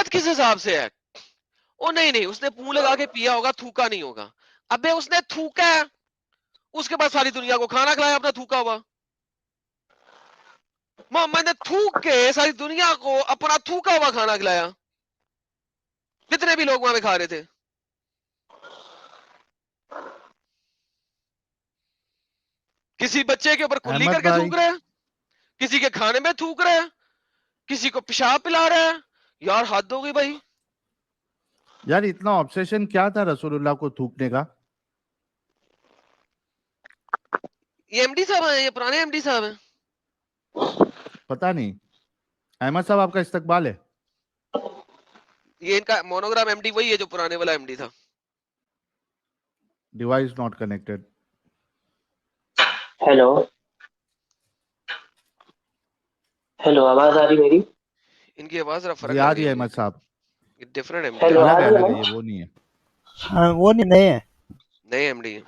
बात किस हिसाब से है? ओ नहीं नहीं, उसने मुंह लगा के पिया होगा, थूका नहीं होगा। अबे उसने थूका है, उसके बाद सारी दुनिया को खाना खिलाया अपना थूका हुआ। मोहम्मद ने थूक के सारी दुनिया को अपना थूका हुआ खाना खिलाया, जितने भी लोग वहां पे खा रहे थे। किसी बच्चे के ऊपर कुल्ली अहमद करके भाई, थूक रहे हैं, किसी के खाने में थूक रहे हैं, किसी को पेशाब पिला रहे हैं। यार हद हो गई भाई। यार इतना ऑब्सेशन क्या था रसूलुल्लाह को थूकने का? ये एमडी साहब हैं, ये पुराने एमडी साहब हैं। पता नहीं। अहमद साहब आपका इस्तकबाल है। ये इनका मोनोग्राम एमडी वही है जो पुराने वाला एमडी था। Device not connected. Hello hello, आवाज आ रही मेरी? इनकी आवाज जरा जी फर्क आ लग रही रही है है अहमद मुझे। साहब। ये डिफरेंट एमडी हेलो, है, आ रही है अलग है, ना? ये वो नहीं है। हाँ वो नहीं नए हैं। नए एमडी है।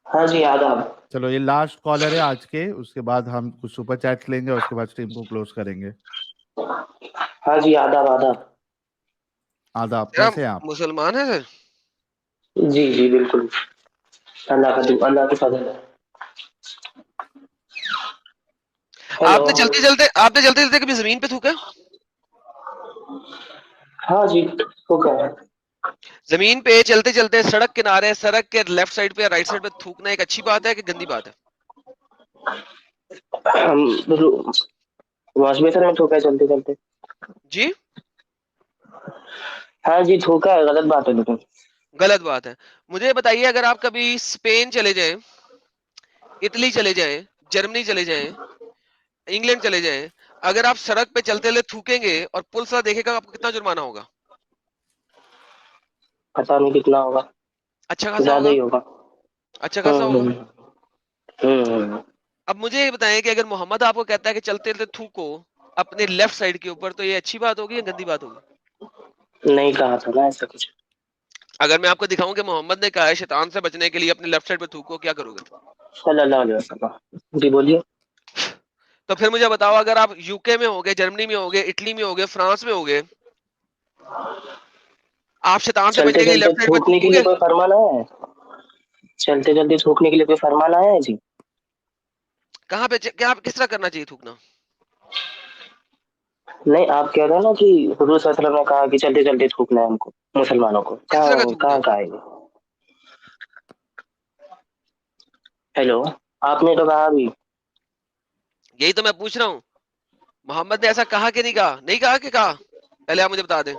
हाँ जी, आदाब। चलो ये लास्ट कॉलर है आज के, उसके बाद हम कुछ सुपर चैट्स लेंगे, उसके बाद स्ट्रीम को क्लोज करेंगे। हाँ जी, आदाब आदाब। आदाब, तेरा कैसे हैं आप? मुसलमान है सर? जी जी बिल्कुल, अल्लाह की फजल है। हेलो। आपने चलते चलते कभी जमीन पे थूका? हाँ जी, हो गया। जमीन पे चलते चलते सड़क किनारे, सड़क के लेफ्ट साइड पे या राइट साइड पे थूकना एक अच्छी बात है कि गंदी बात है? हम वॉश बेसिन में थूका है चलते चलते। जी हाँ जी, थूका है, गलत बात है लेकिन। गलत बात है। मुझे बताइए, अगर आप कभी स्पेन चले जाएं, इटली चले जाएं, जर्मनी चले जाएं, इंग्लैंड चले जाएं, अगर आप सड़क पे चलते चलते थूकेंगे और पुलिस वाला देखेगा, आपको कितना जुर्माना होगा? पता नहीं कितना होगा, अच्छा खासा ज्यादा होगा। ही होगा। अच्छा खासा होगा। हम्म हम्म। अब मुझे ये बताएं कि अगर मोहम्मद आपको कहता है कि चलते चलते थूको अपने लेफ्ट साइड के ऊपर, तो ये अच्छी बात होगी या गंदी बात होगी? नहीं कहा था ना ऐसा कुछ। अगर मैं आपको दिखाऊं कि मोहम्मद ने कहा है शैतान से बचने के लिए अपने लेफ्ट साइड पे थूको, क्या करोगे? सल्लल्लाहु अलैहि वसल्लम। जी बोलिए। तो फिर मुझे बताओ, अगर आप यूके में होगे, जर्मनी में होगे, इटली में होगे, फ्रांस में होगे, आप शैतान से चलते बचने के लिए चलते लेफ्ट साइड पे थूकने के लिए थूकोगे? कोई फरमान आया है? चलते चलते थूकने के लिए कोई फरमान आया है जी? कहाँ पे क्या किस तरह करना चाहिए थूकना? नहीं, आप कह रहे हैं ना कि हुजूर सल्लल्लाहु अलैहि वसल्लम ने कहा कि चलते चलते थूकना है हमको, मुसलमानों को। किस तरह का कहाँ थूकना कहाँ है? का है ये? हेलो, आपने तो कहा अभी। यही तो मैं पूछ रहा हूँ, मोहम्मद ने ऐसा कहा कि नहीं कहा? नहीं कहा कि कहा? पहले आप मुझे बता दें।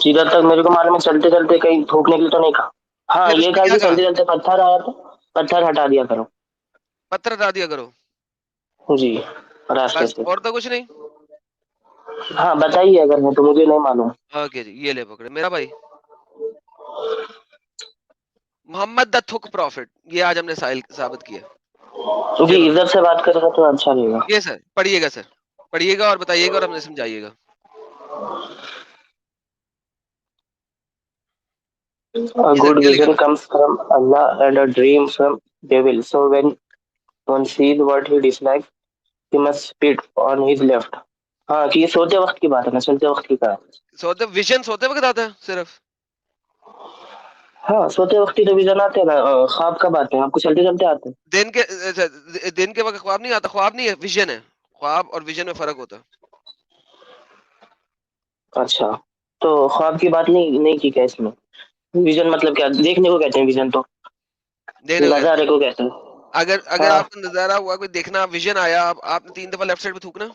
जिधर तक मेरे को मालूम है, चलते चलते कहीं थूकने के लिए तो नहीं कहा। हाँ, फिर ये उसने कहा क्या कि कहा? चलते चलते पत्थर आया तो पत्थर हटा दिया करो। पत्थर हटा दिया करो। जी, रास्ते बस से। और तो कुछ नहीं? हाँ बताइए, अगर है तो, मुझे नहीं मालूम। ओके जी, ये ले पकड़े मेरा भाई, मोहम्मद द थुक प्रॉफिट, ये आज हमने साबित किया। जी, ये लो, इज्जत से बात करेगा तो अच्छा रहेगा। ये सर पढ़िएगा, सर पढ़िएगा और बताइएगा और हमें समझाइएगा। A ये सर good क्या लिखा vision हुआ है? comes from Allah and a dream from devil. So when one sees what he dislikes, he must spit on his left. हाँ, कि ये सोते वक्त की बात है ना, चलते वक्त की कहा। विजन सोते वक्त आता है सिर्फ? हाँ, सोते वक्त ही तो विजन आते हैं ना। ख्वाब कब आते हैं? आपको चलते चलते आते हैं? दिन के वक्त ख्वाब नहीं आता। ख्वाब नहीं है, विजन है। ख्वाब और विजन में फर्क होता है। अच्छा, तो ख्वाब की बात नहीं की क्या इसमें? विजन मतलब क्या? देखने को कहते हैं विजन तो, देखने को कहते नजारे हैं। को कहते हैं। अगर अगर हाँ आपको नजारा हुआ, कोई देखना, विजन आया, आपने 3 दफा लेफ्ट साइड पे थूकना।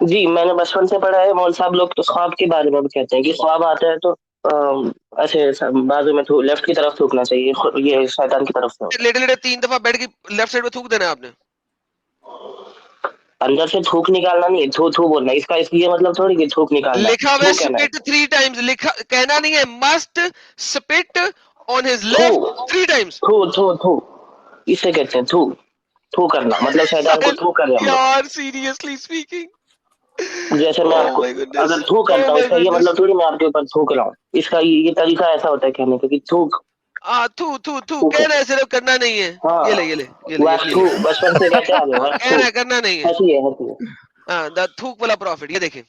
जी, मैंने बचपन से पढ़ा है। मौल साहब लोग तो ख्वाब के बारे में भी कहते हैं कि ख्वाब आता है तो ऐसे बाजू में लेफ्ट की तरफ थूकना चाहिए, ये शैतान की तरफ से होता लेटे लेटे 3 दफा बेड की लेफ्ट साइड पे थूक देना है आपने। है। अंदर से थूक निकालना नहीं है, थू थू बोलना है। इसका इसलिए मतलब थोड़ी कि थूक निकालना है, लिखा हुआ है थू कहना है। स्पिट 3 टाइम्स, लिखा कहना नहीं है, मस्ट स्पिट ऑन हिज थू लेफ्ट 3 टाइम्स। थू थू थू, इसे कहते हैं थू। थू करना मतलब शैतान को थू करें हम लोग। यार सीरियसली स्पीकिंग, जैसे मैं ओह आपको माय गुडनेस, अगर थू ओह करता हूँ, माय इसका ये गुडनेस। मतलब थोड़ी मैं आपके ऊपर थूक रहा हूँ। इसका ये तरीका ऐसा होता है कहने का कि थूक। थू थू थू थूक। कहना है, सिर्फ करना नहीं है। ये ले हाँ, ये ले ये ले ये ले। वास्तु बचपन से कहते आ रहे हो, वास्तु। कहना है, करना नहीं है। हंसी है हंसी है। द थूक वाला प्रॉफिट, ये देखें।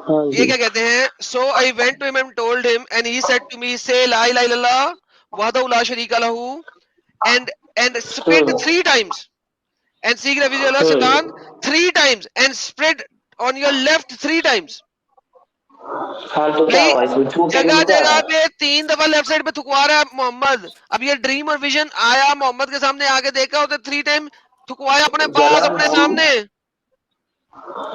हाँ ये जी क्या कहते हैं? So I went to him and told him, and he said to me, say la ilaha illallah wahdahu la sharika lahu, and spit 3 times, and seek refuge Allah shaitan 3 times, and spread on your left 3 times. हाँ, तो क्या भाई हुआ इसमें? थूक के जगह में क्या जगह है? पे 3 दफा लेफ्ट साइड पे थुकवा रहा है मोहम्मद। अब ये ड्रीम और विजन आया, मोहम्मद के सामने आके देखा होता 3 टाइम थुकवाया अपने पास, जनाब अपने हम, सामने।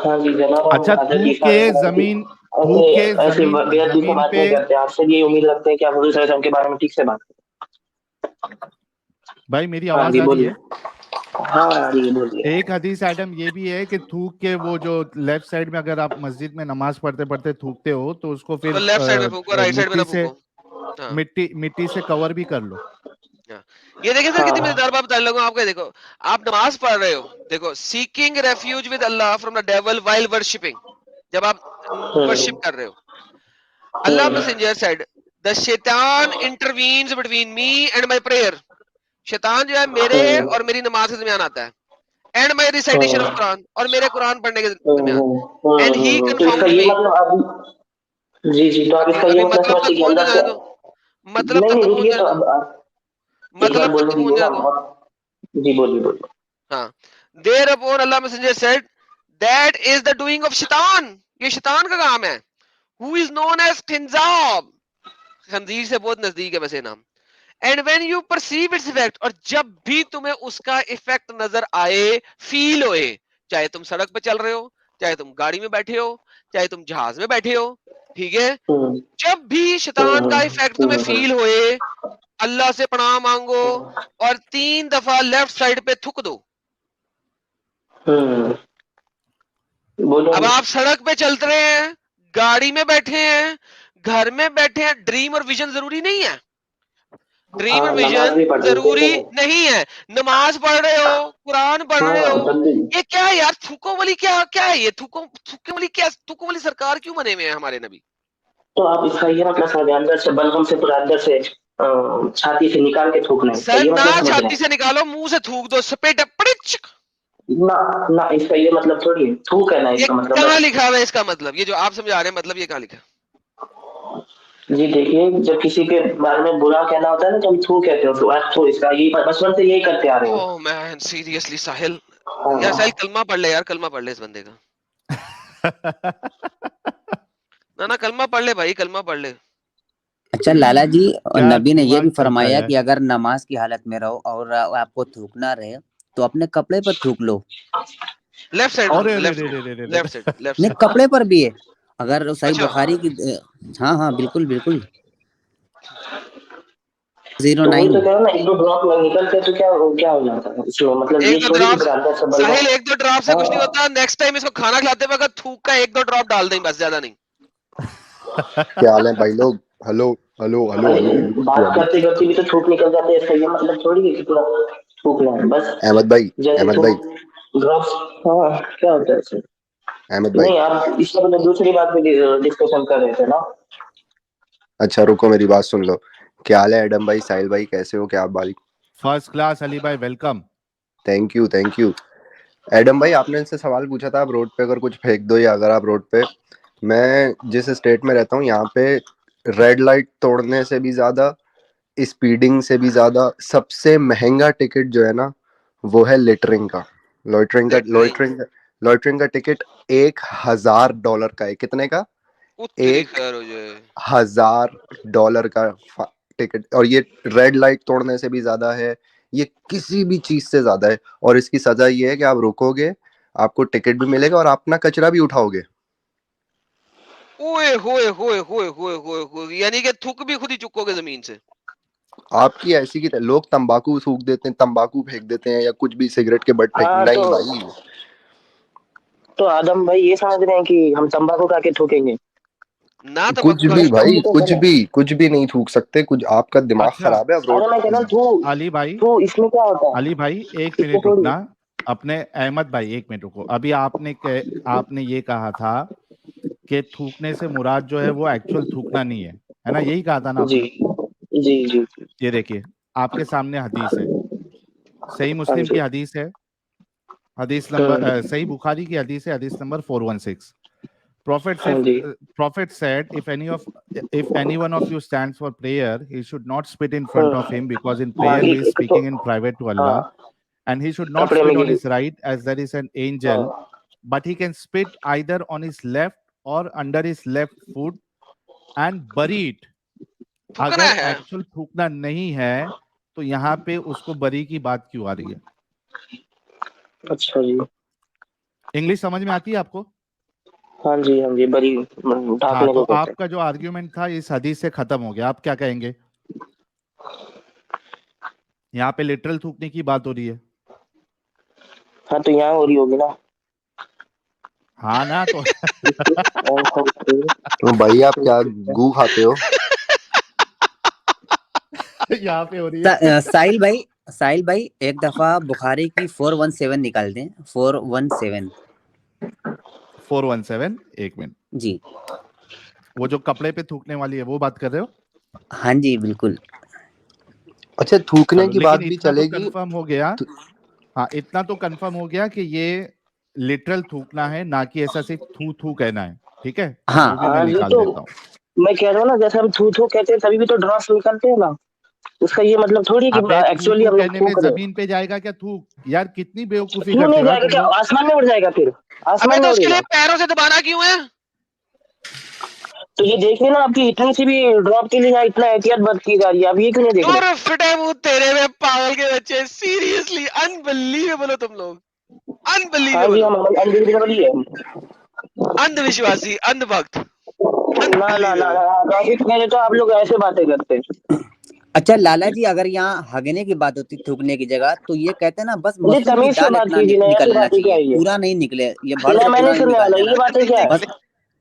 हाँ जी जनाब, हम अच्छा, हजरत थूक ईसा के अलैहिस्सलाम की जमीन, ऐसे थूक के ऐसे जमीन, बेअदबी से जमीन बात पे। नहीं करते। आपसे ये उम्मीद रखते हैं कि आप हजूर सल्लल्लाहु अलैहि वसल्लम के बारे में ठीक से बात करें। भाई मेरी हाँ आवाज जी आ रही बोलिए। है? हाँ आ रही है, बोलिए। एक हदीस आइटम ये भी है कि थूक के वो जो लेफ्ट साइड में, अगर आप मस्जिद में नमाज पढ़ते पढ़ते थूकते हो तो उसको फिर तो लेफ्ट साइड में फूको, राइट साइड में मिट्टी ना से, फूको। हाँ मिट्टी से कवर भी कर लो। हाँ। ये देखिए सर कितनी हाँ मजेदार बात बता लूंगा आपको। देखो आप नमाज पढ़ रहे हो, देखो seeking refuge with Allah from the devil while worshipping, जब आप वर्शिप हम्म कर रहे हो, अल्लाह हम्म मैसेंजर सेड द शैतान intervenes between me and my prayer. शैतान जो है मेरे हम्म और मेरी नमाज के दरमियान आता है, and my recitation of Quran, और मेरे कुरान पढ़ने के दरमियान, एंड ही तो इसका कंफर्म्ड ये मी। मतलब आप, जी जी, तो आप इसका ये अभी मतलब मतलब समझते तक हैं कि पहुंच अंदर जाने से, दो, मतलब नहीं तक नहीं तो पहुंच रुकिए, जाने तो दो, अब एक बार मतलब तक बोलने तो पहुंच दीजिए जाने ना। दो। जी बोलिए बोलिए। हाँ, thereupon Allah messenger said that is the doing of शैतान, ये शैतान का काम है। हु इज नोन एज खिंजाब, खंजीर से बहुत नजदीक है वैसे नाम। And when you perceive its effect, और जब भी तुम्हें उसका इफेक्ट नजर आए, फील होए, चाहे तुम सड़क पे चल रहे हो, चाहे तुम गाड़ी में बैठे हो, चाहे तुम जहाज में बैठे हो, ठीक है, हम्म जब भी शैतान का इफेक्ट तुम्हें हम्म फील होए, अल्लाह से पनाह मांगो और 3 दफा लेफ्ट साइड पे थूक दो। हम्म बोलो। अब आप सड़क पे चलते रहे हैं, गाड़ी में बैठे हैं, घर में बैठे हैं, ड्रीम और विजन जरूरी नहीं है। ड्रीम और हाँ, नमाज विजन भी पढ़ रहे जरूरी थे। नहीं है। नमाज पढ़ रहे हो, कुरान पढ़ रहे हाँ हो, तब भी। ये क्या है यार? थूको वाली क्या क्या है ये? थूको थूके वाली क्या, थूको वाली सरकार क्यों बने हुए हैं हमारे नबी? तो आप इसका ये मतलब समझ, अंदर से बलगम से पूरा अंदर से छाती से निकाल के थूकना है, इसका सर ये ना मतलब समझ रहे छाती से निकालो, मुंह से थूक दो, सपेट पड़िच। हैं ना? ना, इसका ये मतलब थोड़ी है, थूक है ना ये इसका मतलब कहाँ बस। लिखा हुआ है इसका मतलब? ये जो आप समझा रहे हैं मतलब, ये कहाँ लिखा है? जी देखिए, जब किसी के बारे में बुरा कहना होता है ना, तो हम थू कहते हैं उसको, तो इसका यही बचपन से यही करते आ रहे हैं। ओह मैन सीरियसली साहिल, यार हाँ साहिल कलमा पढ़ ले यार, कलमा पढ़ ले इस बंदे का। ना ना कलमा पढ़ ले भाई, कलमा पढ़ ले। अच्छा लाला जी, और क्या नबी ने ये भी दिमाग चलता है फरमाया यार। कि अगर नमाज की हालत में रहो और आपको थूकना रहे तो अपने कपड़े पर थूक लो। लेफ्ट साइड में अरे थूको, अरे लेफ्ट अरे में, अरे अरे लेफ्ट साइड, अरे। लेफ्ट नहीं, साइड। कपड़े पर भी है। अगर सही अच्छा बुखारी की, हाँ हाँ बिल्कुल बिल्कुल। तो वही 09। तो कह रहा हूं ना, एक दो ड्रॉप में निकलते तो क्या क्या हो जाता है इसमें, मतलब एक ये दो थोड़ी कि ड्रॉप, फिर अंदर से बलगम। साहिल एक दो ड्रॉप से कुछ नहीं हाँ होता। नेक्स्ट टाइम इसको खाना खिलाते वक्त थूक का 1-2 ड्रॉप डाल दें बस, ज्यादा नहीं। क्या हाल है भाई लोग? हेलो हेलो हेलो अरे हेलो हेलो बात हेलो। करते करते भी तो थूक निकल जाते हैं, इसका ये मतलब थोड़ी है कि पूरा थूकना है बस। अहमद भाई, जैसे अहमद भाई, थूक ड्रॉप्स। हाँ क्या होता है इसमें? अहमद भाई। नहीं, आप इसका मतलब दूसरी बात पे डिस्कशन कर रहे थे ना। अच्छा रुको, मेरी बात सुन लो। क्या हाल है एडम भाई, साहिल भाई, कैसे हो? क्या आप भाई? फर्स्ट क्लास अली भाई, welcome. Thank you thank you. Adam भाई, आपने इनसे सवाल पूछा था आप रोड पे अगर कुछ फेंक दो, या अगर आप रोड पे, मैं जिस स्टेट में रहता हूँ यहाँ पे रेड लाइट तोड़ने से भी ज्यादा, स्पीडिंग से भी ज्यादा, सबसे महंगा टिकट जो है ना, वो है लिटरिंग का। लॉइटरिंग का, लेटरिंग लॉइटरिंग का टिकट $1000 का है। कितने का? उत्तरी एक खैर हो जाए। $1000 का टिकट। और ये रेड लाइट तोड़ने से भी ज्यादा है, ये किसी भी चीज से ज्यादा है। और इसकी सजा ये है कि आप रुकोगे, आपको टिकट भी मिलेगा और आप अपना कचरा भी उठाओगे। ओए होए होए होए होए होए होए, यानी कि थूक भी खुद ही चुकोगे जमीन से। आपकी ऐसी की लोग तंबाकू थूक देते हैं, तंबाकू फेंक देते हैं, या कुछ भी सिगरेट के बट फेंक, हाँ नहीं भाई। तो आदम भाई ये समझ रहे हैं कि हम तंबाकू खा के थूकेंगे? ना कुछ तंबाकू खा भी के बस थूको। तुम भाई, भी तो कुछ है ना। भी, कुछ भी नहीं थूक सकते। कुछ आपका दिमाग अच्छा खराब है, अब रोड। अरे मैं कह रहा हूँ थू, अली भाई, थू इसमें क्या होता अली है? भाई एक इसमें मिनट थोड़ी रुकना। है। अपने अहमद भाई एक मिनट रुको। अभी आपने ये कहा था कि थूकने से मुराद जो है वो एक्चुअल थूकना नहीं है ना? यही कहा था ना जी आपने? जी जी जी। ये देखिए, आपके सामने हदीस है, सही हाँ मुस्लिम की जी। हदीस है, हदीस नंबर सही बुखारी की हदीस है, हदीस नंबर 416। Prophet हाँ जी said, if any one of you stands for prayer, he should not spit in front of him, because in prayer he is speaking in private to Allah, हाँ and he should not कपड़े में spit on Giri his right, as there is an angel, हाँ but he can spit either on his left or under his left foot and bury it. थूकना अगर है। Actual थूकना नहीं है तो यहाँ पे उसको बरी की बात क्यों आ रही है? अच्छा जी इंग्लिश समझ में आती है आपको? हाँ जी बड़ी हाँ, ढाकने तो को कहते हैं। आपका जो आर्ग्यूमेंट था इस हदीस से खत्म हो गया। आप क्या कहेंगे? यहाँ पे लिटरल थूकने की बात हो रही है। हाँ तो यहाँ हो रही होगी ना। हाँ ना, तो तो भाई आप क्या गू खाते हो? यहाँ पे हो रही है। साहिल भाई एक दफा बुखारी की 417 निकाल दें। 417 एक मिनट। जी वो जो कपड़े पे थूकने वाली है वो बात कर रहे हो? हाँ जी बिल्कुल। अच्छा थूकने चलो, की बात लेकिन भी इतना तो चलेगी। कंफर्म हो गया। हाँ, इतना तो कंफर्म हो गया कि ये लिटरल थूकना है, ना कि ऐसा सिर्फ थू थू कहना है। ठीक है, हाँ वो भी मैं हाँ जी निकाल तो देता हूँ। मैं कह रहा हूँ ना, जैसे हम थू थू कहते हैं तभी भी तो ड्रॉप्स निकलते हैं ना, उसका ये मतलब थोड़ी कि अबे थू एक्चुअली थू हम लोग कहने में थूक रहे हैं। जमीन पे जाएगा क्या थूक? यार कितनी बेवकूफी क्यों करते नहीं हो यार जाएगा? तुम क्या लोग। आसमान में उड़ जाएगा? फिर अबे आसमान तो में उसके लिए उड़ेगा। पैरों से दबाना क्यों है? तो ये देखिए ना, आपकी इतनी सी भी ड्रॉप के लिए यहाँ इतना एहतियात बरत की जा रही है, आप ये क्यों नहीं देख रहे? और फिटे मुंह तेरे में पागल के बच्चे, सीरियसली अनबिलीवेबल हो तुम लोग, हाँ जी अनबिलीवेबल, हम अनबिलीवेबल ही है। अंधविश्वासी, अंधभक्त, ना अनबिलीवेबल। राशिद कह रहे तो आप लोग ऐसे बातें करते हैं। अच्छा लाला जी, अगर यहाँ हगने की बात होती थूकने की जगह, तो ये कहते हैं ना बस जी मसूर की तमीज से दाल बात इतना कीजिए ना, ऐसी निकलना बातें क्या चाहिए, है ये? पूरा नहीं निकले, ये भर ना से मैं पूरा नहीं नहीं सुनने निकाल वाला, देना ये बातें क्या है? बस।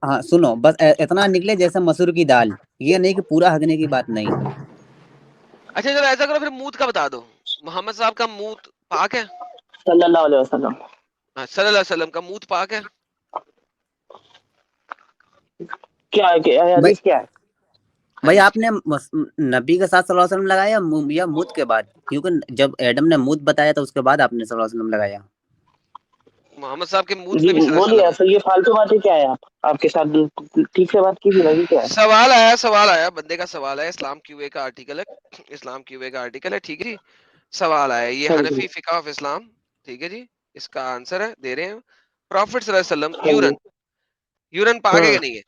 हाँ सुनो, बस इतना निकले जैसे मसूर की दाल, ये नहीं कि पूरा हगने की बात नहीं। अच्छा चलो ऐसा करो, फिर मूत का बता दो। मोहम्मद साहब का मूत पाक है? सल्लल्लाहु अलैहि वसल्लम। हाँ, सल्लल्लाहु अलैहि वसल्लम का मूत पाक है? क्या है? क्या भाई हदीस क्या है? भाई हदीस आपने नबी के साथ सल्लल्लाहु अलैहि वसल्लम लगाया या मूत के बाद? क्योंकि जब एडम ने मूत बताया था उसके बाद आपने सल्लल्लाहु अलैहि वसल्लम लगाया। मोहम्मद साहब के मूत जी पे भी सल्लल्लाहु अलैहि बोलिए, वसल्लम है। ऐसा ये फालतू बातें क्या है? आप आपके साथ ठीक से बात कीजिए ना, ये क्या है? सवाल आया बंदे का, सवाल है, इस्लाम क्यूए का आर्टिकल है, इस्लाम क्यूए का आर्टिकल है, ठीक है जी। सवाल आया, ये हाँ जी हनफी फिका ऑफ इस्लाम, ठीक है जी। इसका आंसर है, दे रहे हैं। प्रॉफिट सल्लल्लाहु अलैहि वसल्लम हाँ जी यूरन पाक है कि नहीं है?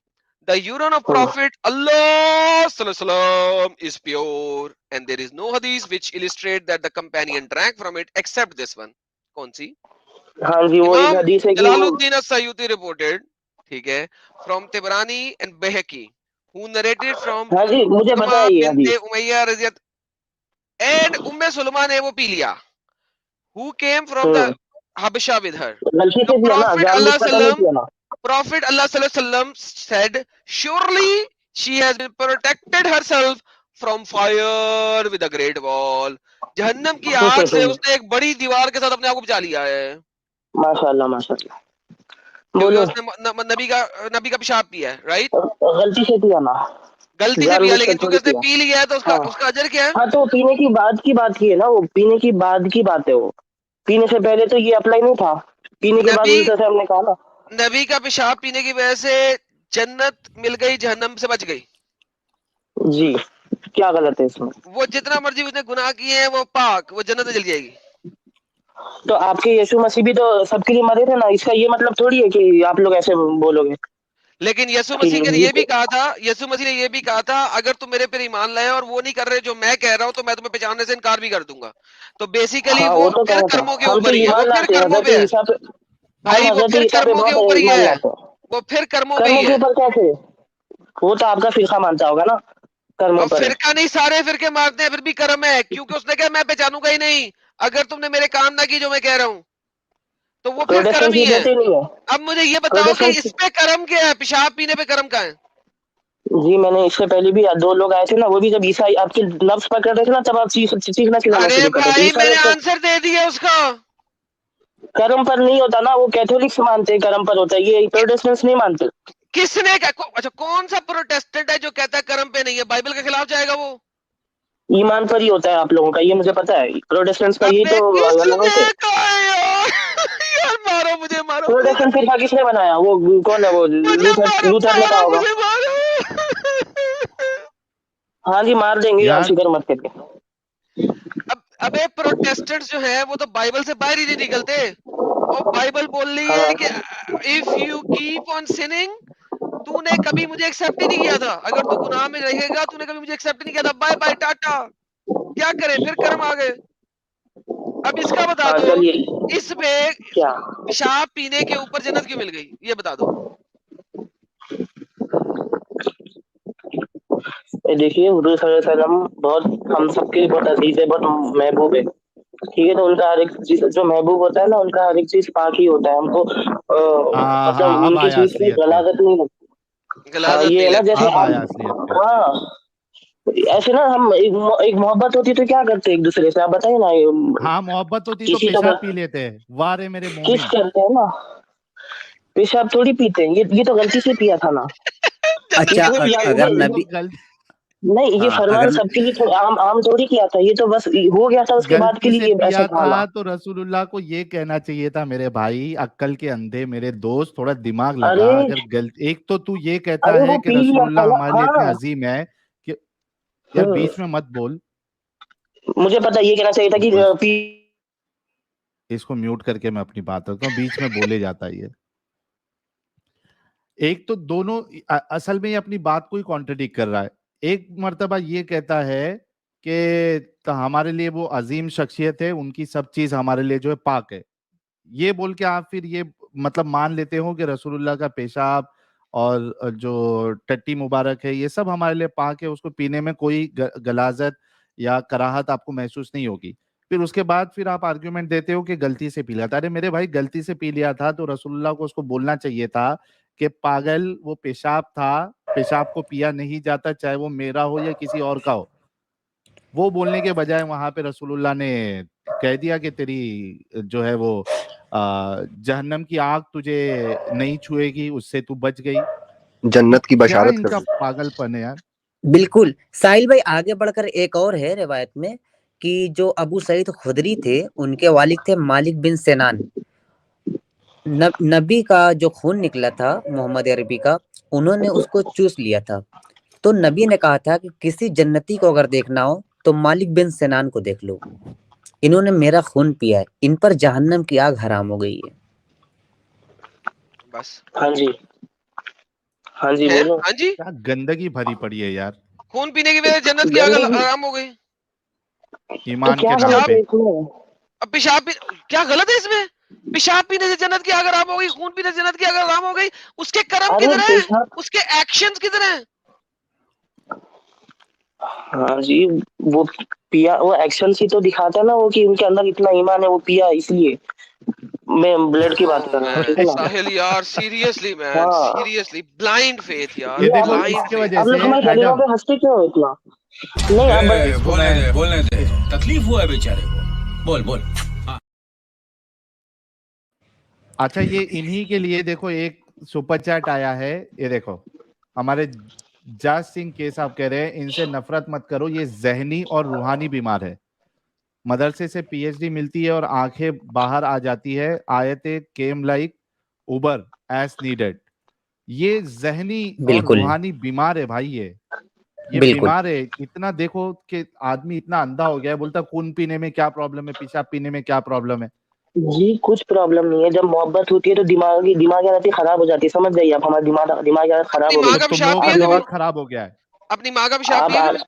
The urine of Prophet Allah sallam is pure, and there is no hadith which illustrate that the companion drank from it except this one. कौन सी? हाँ जी वो एक Imam हदीस है कि वो Jalaluddin as-Sayyuti reported, ठीक है, from Tabarani and Bayhaqi, who narrated from हाँ जी मुझे पता Fatima है ये bint हदीस। Umayyah रज़ियत and Suलमा ने वो पी लिया, who came from the Habasha with her. गलती The से दिया ना, Prophet जानबूझ Allah कर तो नहीं sallam किया ना। Prophet Allah sallam said, surely she has been protected herself from fire with a great wall. जहन्नम की आग से उसने एक बड़ी दीवार के साथ अपने आप को बचा लिया है, माशाल्लाह माशाल्लाह। क्योंकि बोलो। उसने नबी का पेशाब पिया है, राइट? गलती से दिया ना, गलती से पिया, जानबूझ कर लेकिन चूंकि थोड़ी उसने किया। पी लिया है तो उसका हाँ उसका अजर क्या है? हाँ तो पीने की बाद की बात की है ना, वो पीने की बाद की बात है। वो पीने से पहले तो ये अप्लाई नहीं था, पीने के बाद नबी जैसे हमने कहा ना। नबी का पेशाब पीने की वजह से जन्नत मिल गई, जहन्नम से बच गई। जी क्या गलत है इसमें? वो जितना मर्जी उसने गुनाह किए हैं, वो पाक, वो जन्नत में चली जाएगी। तो आपके यीशु मसीह भी तो सबके लिए मरे थे ना, इसका ये मतलब थोड़ी है कि आप लोग ऐसे बोलोगे लेकिन यसु कि मसीह ने ये ये भी कहा था, यसु मसीह ने ये भी कहा था, अगर तुम मेरे पर ईमान लाए और वो नहीं कर रहे जो मैं कह रहा हूं, तो मैं तुम्हें पहचानने से इनकार भी कर दूंगा। तो बेसिकली हाँ वो वो तो फिर कहा था। कर्मों के हम तो ऊपर ही है, वो ईमान फिर लाते हैं कर्मों हजरत पे है ईसा पे। हम भाई, वो हजरत फिर ईसा पे कर्मों के बहुत ऊपर ही ईमान है, लाते हैं। वो फिर कर्मों पे कर्मों ही के है। ऊपर कैसे? वो तो आपका फिरका मानता होगा ना, कर्मों अब पर है। फिरका नहीं, सारे फिरके मारते हैं, फिर भी कर्म है, क्योंकि उसने कहा मैं पहचानूंगा ही नहीं अगर तुमने मेरे काम ना की जो मैं कह रहा हूं, तो वो फिर कर्म प्रोटेस्टेंट्स ही ये है। कहते नहीं है। अब मुझे ये बताओ कि प्रोटेस्टेंट्स इस पे कर्म क्या है, पेशाब पीने पे कर्म का है? जी मैंने इससे पहले भी दो लोग आए थे ना, वो भी जब ईसा आपके नफ्स पकड़ रहे थे ना, तब आप चीखना चिल्लाना अरे शुरू कर रहे थे। भाई ईसा ने मैंने तो आंसर दे दिया उसका। कर्म पर नहीं होता ना, वो कैथोलिक्स मानते हैं कर्म पर होता है, ये प्रोटेस्टेंट्स नहीं मानते। किसने अच्छा, कौन सा प्रोटेस्टेंट है जो कहता है कर्म पे नहीं है? बाइबल के खिलाफ जाएगा वो? ईमान पर ही होता है आप लोगों का, ये मुझे पता है। प्रोटेस्टेंट्स का यही अबे तो अलग किसने होते हैं। कहा यार? यार मारो मुझे मारो प्रोटेस्टेंट फिरका किसने बनाया? वो कौन है वो? मुझे मारो लूथर ने कहा मारो होगा। मुझे मारो हाँ जी मार देंगे यार, यार फिक्र मत करके। अब अबे प्रोटेस्टेंट्स जो है वो तो बाइबल से बाहर ही नहीं निकलते। और बाइबल बोल रही है हाँ कि if you keep on sinning, तूने कभी मुझे एक्सेप्ट ही नहीं किया था, अगर तू गुनाह में रहेगा तूने कभी मुझे एक्सेप्ट नहीं किया था, बाय बाय टाटा, क्या करे फिर कर्म आ गए। अब इसका बता हाँ दो, चलिए। इसमें क्या? पेशाब पीने के ऊपर जन्नत क्यों मिल गई, ये बता दो। ये देखिए हुजूर सल्लल्लाहु अलैहि वसल्लम बहुत हम सबके बहुत अजीज है, बहुत महबूब है, ठीक है। तो उनका हर एक चीज जो महबूब होता है ना, उनका हर एक चीज पाक ही होता है। हमको मतलब हाँ अब उनकी आया चीज पे असलियत पे, गलागत नहीं लगती। हाँ गलाजत ये नहीं है ना, लगती। जैसे अब आया आप, असलियत पे। हाँ ऐसे ना हम एक मोहब्बत होती तो क्या करते एक दूसरे से, आप बताइए ना। हाँ मोहब्बत होती तो किसी का पेशाब पी लेते हैं, वाह रे मेरे किस मोमिन। करते हैं ना, पेशाब थोड़ी पीते हैं। ये तो गलती से पिया था ना। जन्नत अच्छा, ये क्यों मिल गई। अगर ये तो नबी, गलती, नहीं, ये हाँ फरमान अगर सबके लिए थोड़ा आम थोड़ी किया था। ये तो बस हो गया था, उसके बाद के गलती से लिए ऐसा पिया था ना। था तो रसूलुल्लाह को ये कहना चाहिए था, मेरे भाई अक्कल के अंधे मेरे दोस्त, थोड़ा दिमाग अरे लगा। अगर गलती, एक तो तू ये कहता अरे वो है कि पी लिया था रसूलुल्लाह ना। हमारे लिए इतने हाँ। अजीम है कि, यार हम्म, बीच में मत बोल। मुझे पता, ये कहना चाहिए था कि रुको पी। इसको म्यूट करके मैं अपनी बात करता हूँ, बीच में बोले जाता है ये। एक तो दोनों असल में ये अपनी बात को ही कॉन्ट्रडिक्ट कर रहा है। एक मर्तबा ये कहता है कि तो हमारे लिए वो अजीम शख्सियत है, उनकी सब चीज हमारे लिए जो है पाक है। ये बोल के आप फिर ये मतलब मान लेते हो कि रसूलुल्लाह का पेशाब और जो टट्टी मुबारक है ये सब हमारे लिए पाक है, उसको पीने में कोई गलाजत या कराहत आपको महसूस नहीं होगी। फिर उसके बाद फिर आप आर्ग्यूमेंट देते हो कि गलती से पी लिया था। अरे मेरे भाई गलती से पी लिया था तो रसूलुल्लाह को उसको बोलना चाहिए था कि पागल वो पेशाब था, पेशाब को पिया नहीं जाता, चाहे वो मेरा हो या किसी और का हो। वो बोलने के बजाय वहां पे रसूलुल्लाह ने कह दिया कि तेरी जो है वो जहन्नम की आग तुझे नहीं छुएगी, उससे तू बच गई। ये जन्नत की क्या बशारत कर इनका दी। पागलपन है यार। बिल्कुल साहिल भाई आगे बढ़कर एक और है रिवायत में कि जो अबू सईद खुदरी थे, उनके वालिद थे मालिक बिन सिनान। नबी का जो खून निकला था मोहम्मद अरबी का, उन्होंने उसको चूस लिया था। तो नबी ने कहा था कि किसी जन्नती को अगर देखना हो तो मालिक बिन सिनान को देख लो, इन्होंने मेरा खून पिया है, इन पर जहन्नम की आग हराम हो गई है। बस हाँ जी, हाँ जी है, बोलो। हाँ जी। क्या गंदगी भरी पड़ी है यार, खून पीने की वजह से जन्नत की आग गंदगी आराम हो गई। तो ईमान के क्या नाम गलत पेशाब, है पे। इसमें? अब क्या गलत है इसमें। पेशाब पीने से जन्नत की आग आराम हो गई, खून पीने से जन्नत की आग आराम हो गई। उसके कर्म अरे किधर है, पेशाब, उसके एक्शंस किधर हैं। हाँ जी, वो पिया, वो एक्शन ही तो दिखाता है ना वो, कि उनके अंदर इतना ईमान है, वो पिया इसलिए। मैं ब्लड की बात ओह कर रहा हूँ, ठीक मैन है ना। साहिल यार, सीरियसली मैन, हाँ सीरियसली ब्लाइंड फेथ यार, ये ये देखो आप ब्लाइंड इसके फेथ। वजह आप लोग से हमारे दलीलों एडम, पे हंसते क्यों हो इतना? नहीं आप इसको बोलने दे इस, तकलीफ हुआ है बेचारे को। बोल बोल। अच्छा ये इन्हीं के लिए देखो एक सुपर चैट आया है, ये देखो हमारे जज सिंह के साहब कह रहे हैं इनसे नफरत मत करो, ये जहनी और रूहानी बीमार है, मदरसे से पीएचडी मिलती है और आंखें बाहर आ जाती है, आयते केम लाइक उबर एज नीडेड। ये जहनी और बिल्कुल रूहानी बीमार है भाई, ये बिल्कुल। बीमार है। इतना देखो कि आदमी इतना अंधा हो गया है, बोलता खून पीने में क्या प्रॉब्लम है, पेशाब पीने में क्या प्रॉब्लम है। जी कुछ प्रॉब्लम नहीं है। जब मोहब्बत होती है तो दिमाग हालत खराब हो जाती है, समझ जाइए आप। हमारा दिमाग हालत खराब अपनी हो माँ गई। तो का तुम पेशाब लोगों का पिया आप कभी, दिमाग लोग, खराब हो गया है। अपनी माँ का पेशाब आप पिया कभी,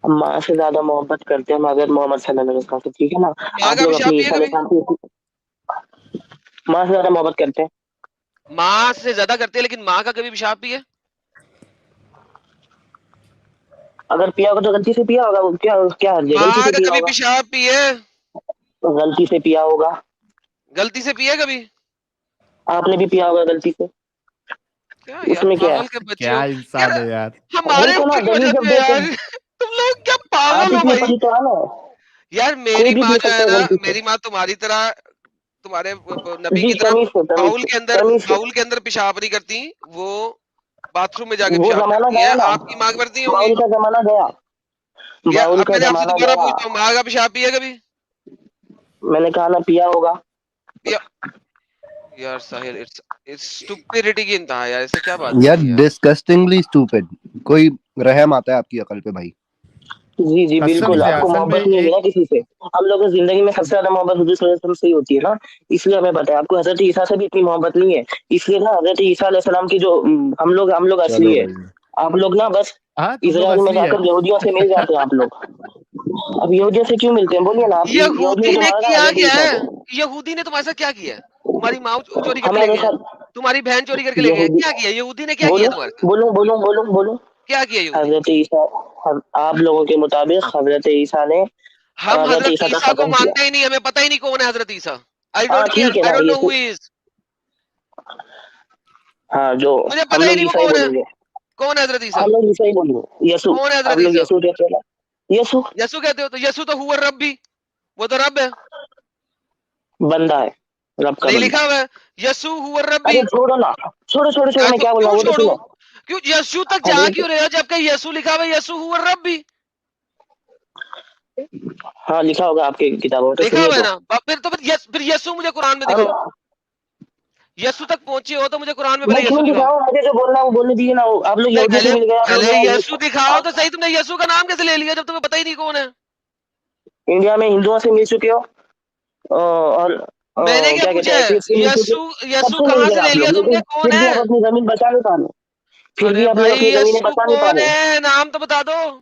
माँ से ज्यादा मोहब्बत करते हैं हजरत मोहम्मद सल्लल्लाहु अलैहि वसल्लम से, ठीक है ना। माँ आप का लोग पेशाब अपनी पिया ईसा कभी। माँ से ज्यादा मोहब्बत करते हैं। माँ से ज्यादा करते हैं, लेकिन माँ का कभी पेशाब पिए। अगर पिया होगा तो गलती से पिया होगा, वो क्या क्या हर्ज है, गलती माँ से का पिया कभी होगा। पेशाब पिए, तो गलती से पिया होगा। गलती से पिए कभी। आपने भी पिया होगा गलती से। क्या यार उसमें क्या है? पागल के बच्चे हो क्या यार, इंसान है यार। हमारे देखो ना, ऊपर क्यों आ दलील जाते जब हो देते यार। हैं, तुम लोग क्या आप पागल ही हो के भाई। ऊपर ही तो है ना। यार कोई मेरी भी माँ पी जो सकता है है ना, गलती से। मेरी माँ तुम्हारी तरह, तुम्हारे नबी जी की तरह तमीज से तमीज से। बाउल के अंदर पेशाब नहीं करती वो, बाथरूम में जाके वो पेशाब जमाना करती गया हैं। ना, आपकी माँ करती होंगी। बाउल का जमाना गया। या बाउल अब का मैंने आपसे जमाना दोबारा गया। पूछता हूँ, माँ का पेशाब पिया कभी। मैंने कहा ना पिया होगा। पिया, यार साहिल, इट्स स्टुपिडिटी की इंतहा है यार, ऐसे क्या बात कर यार दी यार। डिस्गस्टिंगली स्टूपिड। कोई रहम आता है आपकी अकल पे भाई। जी जी कसम बिल्कुल, से आपको असल में मोहब्बत नहीं होगी एक ना किसी से। हम लोगों की जिंदगी में सबसे ज्यादा मोहब्बत हुजूर सल्लल्लाहु अलैहि वसल्लम से ही होती है ना, इसलिए हमें पता है। आपको हजरत ईसा से भी इतनी मोहब्बत नहीं है, इसलिए ना हजरत ईसा अलैहिस्सलाम की जो हम लोग चलो असली है। भाई। आप लोग ना बस हाँ तुम लोग इजराइल में असली है। जाकर यहूदियों से मिल जाते हैं आप लोग। अब यहूदियों से क्यों मिलते हैं बोलिए ना आप? यहूदियों यहूदी ने तो ने मारा ना किया हजरत क्या ईसा है? को। यहूदी ने तुम्हारे साथ क्या किया है? तुम्हारी माँ चोरी करके ले हमारे गए हैं, साथ तुम्हारी बहन चोरी करके ले गए हैं, यहूदी, क्या किया यहूदी ने, क्या किया बोलो तुम्हारे साथ? बोलो बोलो बोलो बोलो। क्या किया यहूदी ने? हजरत ईसा, आप लोगों के मुताबिक हजरत ईसा ने हम हजरत हजरत ईसा का ईसा को कत्ल किया। मानते ही नहीं, हमें पता ही नहीं कौन है हजरत ईसा। आई हाँ डोंट केयर, ठीक है आई ना, डोंट ये नो हु इज। हाँ जो मुझे हम पता ही लोग नहीं वो ईसा ही कौन है। बोलेंगे। कौन है हजरत ईसा? हम लोग ईसा ही बोलेंगे, यीशु। कौन है आप हजरत लोग ईसा? यीशु कहते हैं ना, यीशु यसु कहते हो तो यसु तो हुआ रब भी, वो तो रब है। बंदा है, रब का नहीं बंदा। लिखा हुआ है यसु हुआ रब भी। अरे छोड़ो ना, छोड़ो छोड़ो छोड़ो, यार मैं तो क्या बोल रहा क्यों हूँ वो तो छोड़ू? सुनो। क्यों यसु तक जा हजरत, क्यों रहे हो, जबकि यसु लिखा हुआ है यसु हुआ रब भी। हाँ लिखा होगा आपके किताबों में, तो लिखा सुनिए हुआ है तो। ना, फिर यसु मुझे कुरान में हम, दिखाओ। यसु तक पहुंचे हो तो मुझे कुरान में मैं पहले यसु क्यों दिखाओ। दिखाऊं? मुझे जो बोलना है वो बोलने दीजिए ना। वो आप लोग नहीं, यहूदी से पहले मिल गए, आप लोग पहले यहाँ यसु दिखाओ तो आप सही। तुमने यसु का नाम कैसे ले लिया जब तुम्हें पता ही नहीं कौन है? इंडिया में हिंदुओं से मिल चुके हो, और मैंने क्या क्या कहते पूछा हैं, है? एथियस्ट से मिल चुके हो। यसु, यसु सबसे मिल कहाँ गए से ले आप लिया लोग, तुमने, लेकिन कौन फिर भी है? आप अपनी जमीन बचा नहीं पा रहे। फिर भी अरे आप लोग भाई अपनी जमीनें यसु बचा नहीं पा कौन रहे। है, नाम तो बता दो।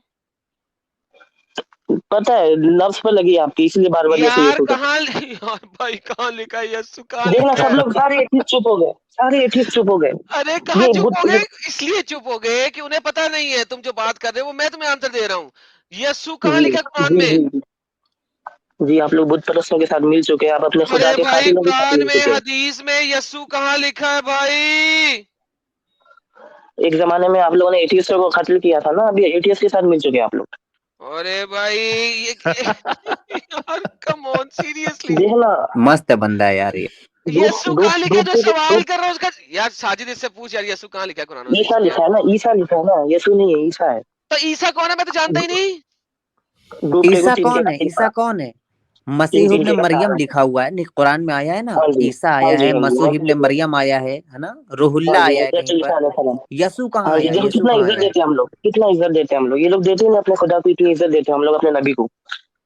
पता है, लफ्ज पर लगी है आपकी, इसलिए बार बार यीशु यार यीशु कहते कहाँ यार भाई कहाँ लिखा है यसु, कहाँ हैं। देखना लिखा सब है? लोग सारे एथियस्ट चुप हो गए, सारे एथियस्ट चुप हो गए। अरे कहाँ ये चुप बुत हो गए? इसलिए चुप हो गए कि उन्हें पता नहीं है तुम जो बात कर रहे हो वो मैं तुम्हें आंसर दे रहा हूँ। यसु कहाँ जी लिखा है कुरान जी में? जी जी, आप लोग बुत परस्तों के साथ मिल चुके हैं, आप अपने खुदा अरे के भाई कातिलों के साथ कुरान मिल में चुके हैं। हदीस में यसु कहाँ लिखा है भाई? एक जमाने में आप लोगों ने एथियस्टों को कत्ल किया था ना, अभी एथियस्ट के साथ मिल चुके हैं आप लोग। अरे भाई यार कम ऑन सीरियसली। देखना, मस्त बंदा है यार ये। डूब यसु कहाँ डूब लिखा है जो डूबते सवाल डूब, कर रहा है उसका? यार साजिद इससे पूछ यार यसु कहाँ लिखा है कुरान हदीस ईसा में यार। लिखा है ना, ईसा लिखा है ना, यीशु नहीं है, ईसा है। तो ईसा कौन है, मैं तो जानता ही नहीं। डूबते को ईसा चीन के कौन है? कातिल ईसा का, कौन है? तीन मसीह तीन इब्न के का मरियम सहारा है। लिखा हुआ है, नहीं कुरान में आया है ना। हाँ जी, ईसा हाँ आया जी, है, हाँ जी, मसीह बहुत इब्न शुक्रिया। मरियम आया है ना। हाँ रूहुल्लाह जी, आया है हजरत कहीं ईसा पर। अलैहिस्सलाम। यसु कहाँ हाँ जी, आया? देखो यसु कितना कहाँ इज्जत आया? देते हैं हम लोग, कितना इज्जत देते हैं हम लोग। ये लोग देते हैं ना अपने खुदा को, इतनी इज्जत देते हैं हम लोग अपने नबी को।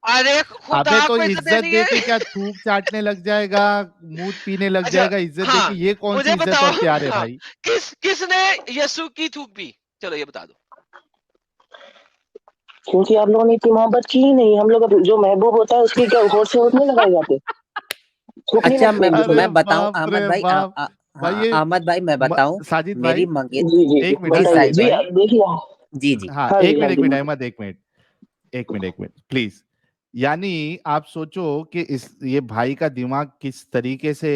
अरे अबे खुदा तो को इज्जत इज्जत देनी दे है। के क्या थूक चाटने लग जाएगा, मूत पीने लग अच्छा, जाएगा इज्जत दे के? हाँ ये कौन सी मुझे इज्जत बताओ। और प्यार है हाँ, भाई? किसने यसु की थूक पी? चलो ये बता दो। क्योंकि आप लोगों ने इतनी मोहब्बत की ही नहीं। हम लोग जो महबूब होता है उसकी क्या होठ से होठ नहीं लगाए जाते, थूक नहीं अच्छा लगते एक दूसरे अरे मैं को। बताऊं बाप अहमद रे भाई, बाप। भाई हाँ ये अहमद भाई मैं बताऊं। साजिद मेरी भाई, मंगे जी जी जी, एक मिनट। हाँ जी बताइए साजिद साहिल जी, भाई। भाई, देखिए। जी जी। हाँ हाँ जी, हाँ एक जी, मिनट अहमद, एक मिनट प्लीज। यानी आप सोचो कि इस ये भाई का दिमाग किस तरीके से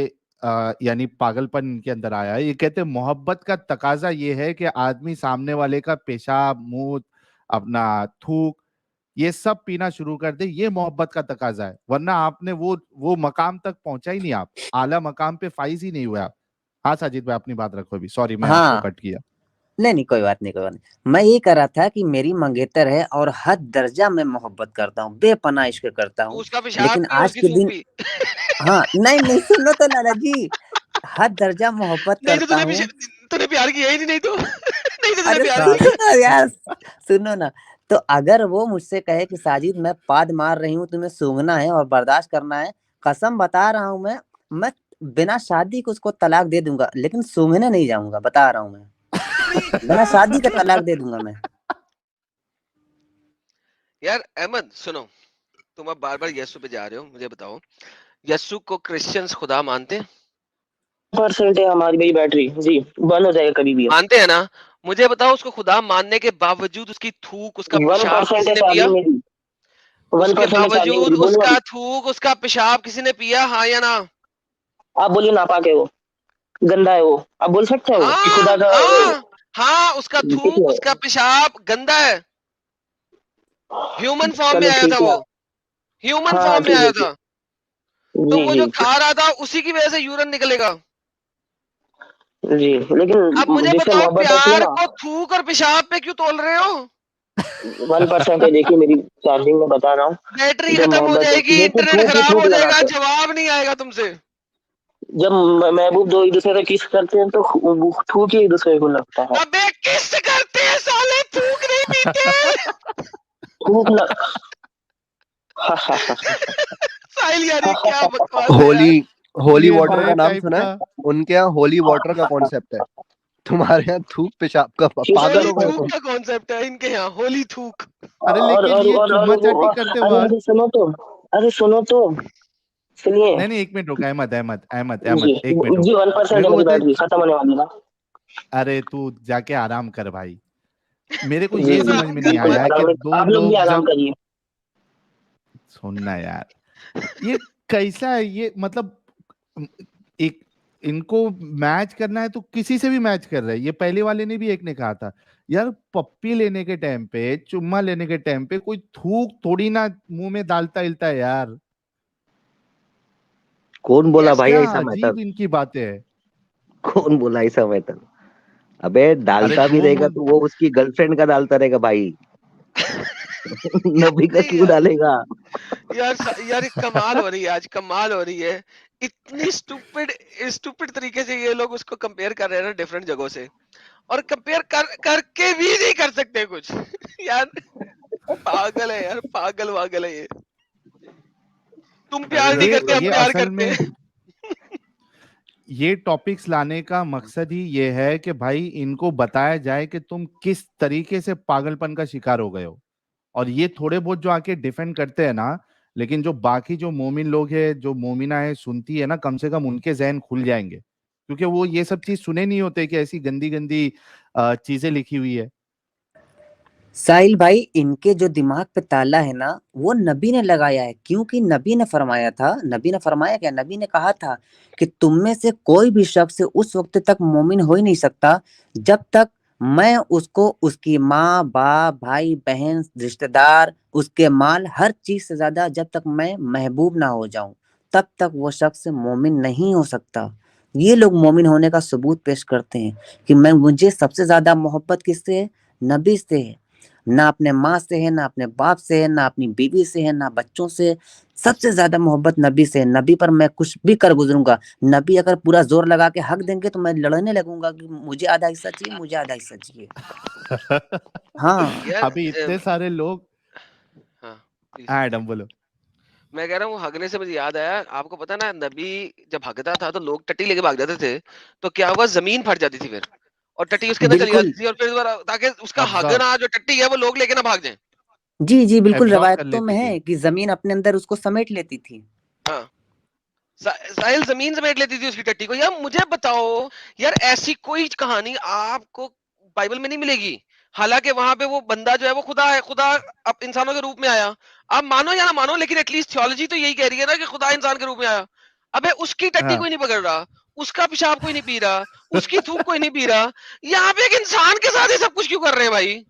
यानी पागलपन इनके अंदर आया है। ये कहते हैं मोहब्बत का तकाजा ये है कि आदमी सामने वाले का पेशाब, मूत, अपना थूक, ये सब पीना शुरू कर दे। ये मोहब्बत का तकाजा है, वरना आपने वो मकाम तक पहुंचा ही नहीं। आप आला मकाम पे फाइज ही नहीं हुए आप। हाँ साजिद भाई अपनी बात रखो अभी, सॉरी मैं आपको हाँ कट किया। नहीं नहीं, कोई बात नहीं, कोई बात नहीं। मैं ये कह रहा था कि मेरी मंगेतर है और हद दर्जा में मोहब्बत करता हूँ, बेपनाह इश्क करता तो हूँ। उसका पेशाब लेकिन पी और आज उसकी के थूक दिन, पी। हाँ नहीं नहीं, सुनो तो लाला जी। हद दर्जा मोहब्बत नहीं तो करता हूँ। तूने प्यार किया ही नहीं, नहीं तो नहीं तो तूने अरे प्यार सा- किया। सुनो यार, सुनो ना। तो अगर वो मुझसे कहे कि साजिद मैं पाद मार रही हूँ, तुम्हें सूंघना है और बर्दाश्त करना है, कसम बता रहा हूँ मैं बिना शादी के उसको तलाक दे दूंगा, लेकिन सूंघने नहीं जाऊंगा, बता रहा हूँ मैं। बिना शादी का तलाक दे दूंगा मैं। यार अहमद सुनो, तुम अब बार बार यीशु पे जा रहे हो। मुझे बताओ, यीशु को क्रिश्चियंस खुदा मानते हैं? परसेंट है हमारी मेरी बैटरी जी, बंद हो जाएगा कभी भी। मानते हैं ना? मुझे बताओ, उसको खुदा मानने के बावजूद उसकी थूक, उसका वन पेशाब परसेंट किसी है ने पिया? चार्जिंग मेरी, वन उसके परसेंट है चार्जिंग बावजूद मेरी, बोलो उसका अभी। थूक, उसका पेशाब किसी ने पिया, हाँ या ना? आप बोलिए, नापाक है वो, गंदा है वो, आप बोल सकते हैं वो कि खुदा हाँ का हाँ हाँ, उसका थूक, कितने। उसका पेशाब गंदा है। ह्यूमन फॉर्म में चलो आया था ठीक है। वो, ह्यूमन हाँ हाँ फॉर्म में ठीक है आया ठीक, था। तो जी वो जो जी खा रहा था उसी की वजह से यूरिन निकलेगा। जी, अब लेकिन मुझे जिससे बताओ, मोहब्बत होती है प्यार ना। को थूक और पेशाब पे क्यों तोल रहे हो? 1% है, देखिए मेरी चार्जिंग में बता रहा हूँ। बैटरी जब खत्म हो मोहब्बत होती जाएगी, है तो इंटरनेट थूक ही खराब थूक हो जाएगा, लगाते हैं। जवाब नहीं आएगा तुमसे। जब महबूब दो एक दूसरे से किस करते हैं तो वो थूक ही एक दूसरे को लगता है। अबे किस करते हैं साले, थूक नहीं पीते। थूक ना। साहिल यार ये क्या बकवास है होली यार। होली ये वाटर नए का नाम टाइप सुना का। है? उनके यहाँ होली वाटर का कॉन्सेप्ट है, तुम्हारे यहाँ थूक पेशाब का। पागल होली हो गए थूक तुम। का कॉन्सेप्ट है इनके यहाँ, होली थूक। अरे लेकिन ये चुम्मा चाटी करते अरे वक्त। अरे सुनो तो, अरे सुनो तो, सुनिए। नहीं नहीं, एक मिनट रुक, अहमद अहमद अहमद जी अहमद, एक मिनट रुक। जी, मेरे 1% है को मेरी बता। बैटरी खत्म होने वाली है ना। अरे तू जाके आराम कर भाई। मेरे को जी ये जी, समझ में नहीं बिल्कुल आया कि आराम, दो आप लोग भी लोग आराम जब। करिए। सुनना यार, ये कैसा है ये, मतलब एक, इनको मैच करना है तो किसी से भी मैच कर रहा है। ये पहले वाले ने भी एक ने कहा था यार, पप्पी लेने के टाइम पे, चुम्मा लेने के टाइम पे कोई थूक थोड़ी ना मुंह में डालता हिलता है यार। कौन बोला यस। भाई क्या ऐसा मैटर? अजीब इनकी बातें है। कौन बोला ऐसा मैटर? अबे अरे डालता भी दो रहेगा मुंह। तो वो उसकी गर्लफ्रेंड का डालता रहेगा भाई। नबी का नहीं क्यों यार, डालेगा? यार ये कमाल हो रही है, आज कमाल हो रही है। इतनी स्टूपिड स्टूपिड तरीके से ये लोग उसको कंपेयर कर रहे हैं ना डिफरेंट जगहों से, और कंपेयर करके भी नहीं कर सकते कुछ। यार पागल है यार, पागल वागल है ये। तुम प्यार नहीं करते, हम ये प्यार असल करते में हैं। ये टॉपिक्स लाने का मकसद ही ये है कि भाई इनको बताया जाए कि तुम किस तरीके से पागलपन का शिकार हो गए हो। और ये थोड़े बहुत जो आके डिफेंड करते हैं ना, लेकिन जो बाकी जो मोमिन लोग हैं, जो मोमिना है सुनती है ना, कम से कम उनके जहन खुल जाएंगे, क्योंकि वो ये सब चीज सुने नहीं होते कि ऐसी गंदी गंदी चीजें लिखी हुई है। साहिल भाई, इनके जो दिमाग पे ताला है ना, वो नबी ने लगाया है। क्योंकि नबी ने फरमाया था, नबी ने फरमाया क्या, नबी ने कहा था कि तुम में से कोई भी शख्स उस वक्त तक मोमिन हो ही नहीं सकता जब तक मैं उसको उसकी माँ बाप भाई बहन रिश्तेदार उसके माल हर चीज से ज्यादा जब तक मैं महबूब ना हो जाऊं, तब तक वो शख्स मोमिन नहीं हो सकता। ये लोग मोमिन होने का सबूत पेश करते हैं कि मैं मुझे सबसे ज्यादा मोहब्बत किससे है, नबी से है। ना अपने माँ से है, ना अपने बाप से है, ना अपनी बीवी से है, ना बच्चों से। सबसे ज्यादा मोहब्बत नबी से है। नबी पर मैं कुछ भी कर गुजरूंगा। नबी अगर पूरा जोर लगा के हक देंगे तो मैं लड़ने लगूंगा कि मुझे आधा हिस्सा चाहिए, मुझे आधा हिस्सा चाहिए। हाँ। यार अभी इतने सारे लोग। हाँ प्लीज। हाँ एडम बोलो। मैं कह रहा हूँ हगने से मुझे याद आया, आपको पता ना नबी जब हगता था तो लोग टट्टी लेके भाग जाते थे, तो क्या हुआ, जमीन फट जाती थी फिर, और टट्टी उसके अंदर चली बिल्कुल। जाती थी, और फिर दोबारा, ताकि उसका अब्जॉर्ब हगना जो टट्टी है वो लोग लेके ना भाग जाए। जी जी, बिल्कुल एब्जॉर्ब कर रवायतों में लेती थी। है कि जमीन अपने अंदर उसको समेट लेती थी। हाँ, साहिल जमीन समेट लेती थी उसकी टट्टी को। यार मुझे बताओ, यार ऐसी कोई कहानी आपको बाइबल में नहीं मिलेगी। हालांकि वहां पे वो बंदा जो है वो खुदा है, खुदा अब इंसानों के रूप में आया। आप मानो या ना मानो, लेकिन एटलीस्ट थियोलॉजी तो यही कह रही है ना कि खुदा इंसान के रूप में आया। अबे उसकी टट्टी हाँ। कोई नहीं पकड़ रहा, उसका पेशाब कोई नहीं पी रहा, उसकी थूक कोई नहीं पी रहा। यहाँ पे एक इंसान के साथ ये सब कुछ क्यों कर रहे हैं भाई?